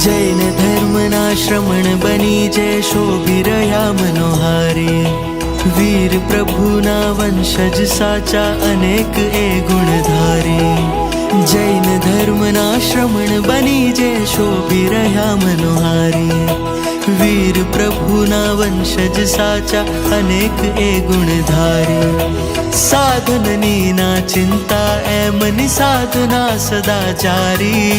જૈન ધર્મના શ્રમણ બની જે શોભી રહ્યા મનોહારી, વીર પ્રભુના વંશજ સાચા અનેક એ ગુણધારી. જૈન ધર્મના શ્રમણ બની જે શોભી રહ્યા મનોહારી, વીર પ્રભુના વંશજ સાચા અનેક એ ગુણધારી. સાધનની ના ચિંતા એમની સાધના સદા જારી,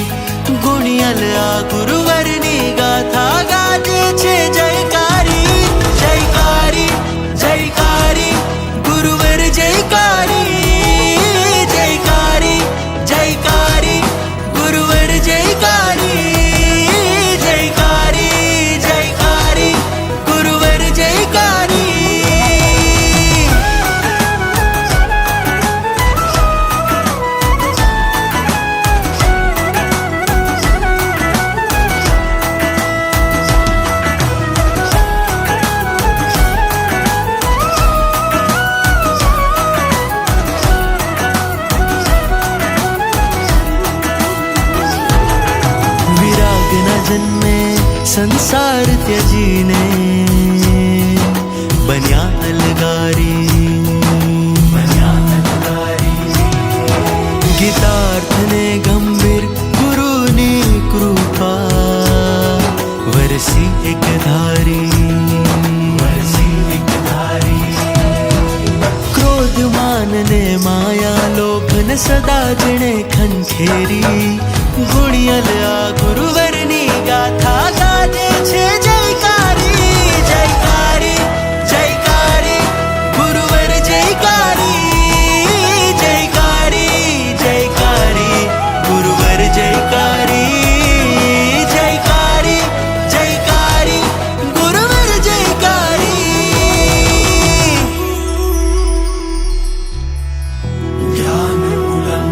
ગુણિયલ આ ગુરુવરની ગાથા ગાજે છે જયકારી. જયકારી જયકારી ગુરુવર જયકારી, જયકારી જયકારી ગુરુવર જયકારી, જયકારી જયકારી ગુરુવર જયકારી. જન્મે સંસાર ત્યજીને બન્યા અલગારી, ગીતાર્થને ગંભીર ગુરુની કૃપા વરસી એક ધારી. ક્રોધ માનને માયા લોભન સદા જણે ખંખેરી, ગુણિયલ આ ગુરુવરની ગાથા ગાજે છે જયકારી. જયકારી જયકારી ગુરુવર જયકારી, જયકારી જયકારી ગુરુવર જયકારી, જયકારી જયકારી ગુરુવર જયકારી. જ્ઞાનમૂલમ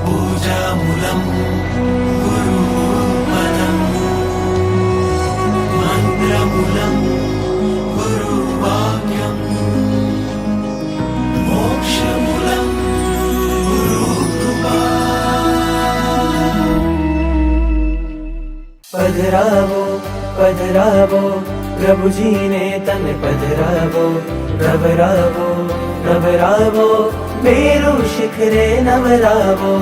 પૂજામૂલમ ગુરુપદમ, મંત્રમૂલમ ગુરુવાક્યમ, મોક્ષમૂલમ ગુરુકૃપા. પધરાવો પધરાવો પ્રભુજીને તમે પધરાવો, નવરાવો નવરાવો મેરુ શિખરે નવરાવો.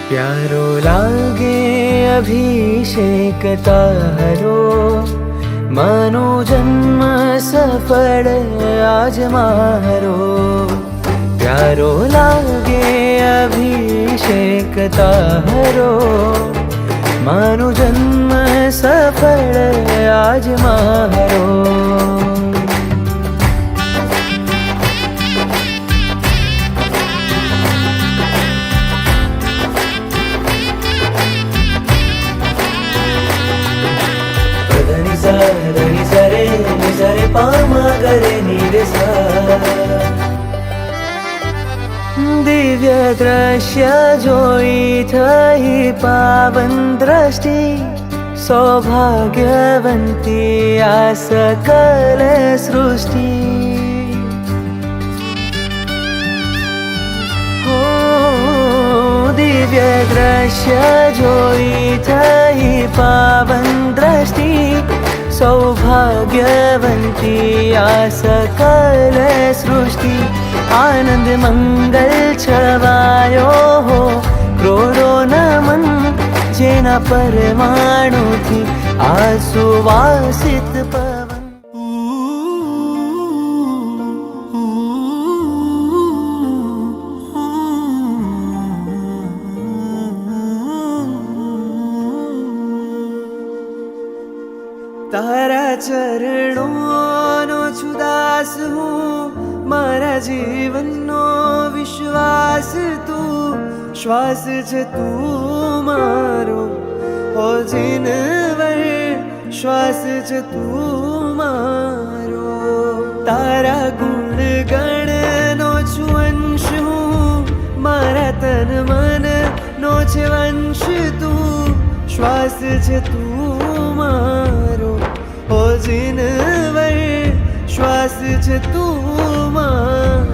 प्यारो लागे अभिषेक तारो, मानो जन्म सफल आज मारो. प्यारो लागे अभिषेक तारो, मानो जन्म सफल आज मारो. ધની સરે નિસરે પામા કરે નિરસા. દિવ્ય દ્રશ્ય જોઈ થઈ પાવન દ્રષ્ટિ, સૌભાગ્યવંતી આ સકલ સૃષ્ટિ. દિવ્ય દ્રશ્ય જોઈ થઈ પાવન દ્રષ્ટિ, સૌભાગ્યવંતી આ સકલ સૃષ્ટિ. આનંદ મંગલ છવાયો હો ક્રોડો નમન, જેના પરમાણુથી આ સુવાસિત પવન. તારા ચરણોનો છું દાસ હું, મારા જીવનનો વિશ્વાસ તું. શ્વાસ છે તું મારો હો જીનવર, શ્વાસ છે તું મારો. તારા ગુણ ગણનો છું અંશ હું, મારા તન મન નો છે વંશ તું. શ્વાસ છે તું મારો, ઓ જીનવર શ્વાસ છે તું મારો.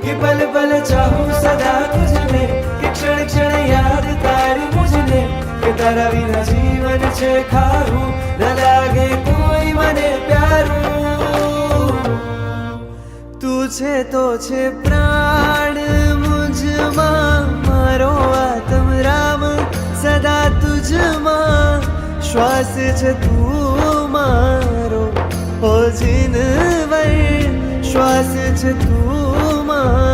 कि पल पल चाहूं सदा तुझने, कि क्षण क्षण याद तारी मुझने, कि तारा विना जीवन छे खारू, न लागे कोई मने प्यारू. તું છે તો છે પ્રાણ મુજમાં, મારો આત્મ રામ સદા તુજમાં. શ્વાસ છે તું મારો, ઓ જીનવર શ્વાસ છે તું મારો.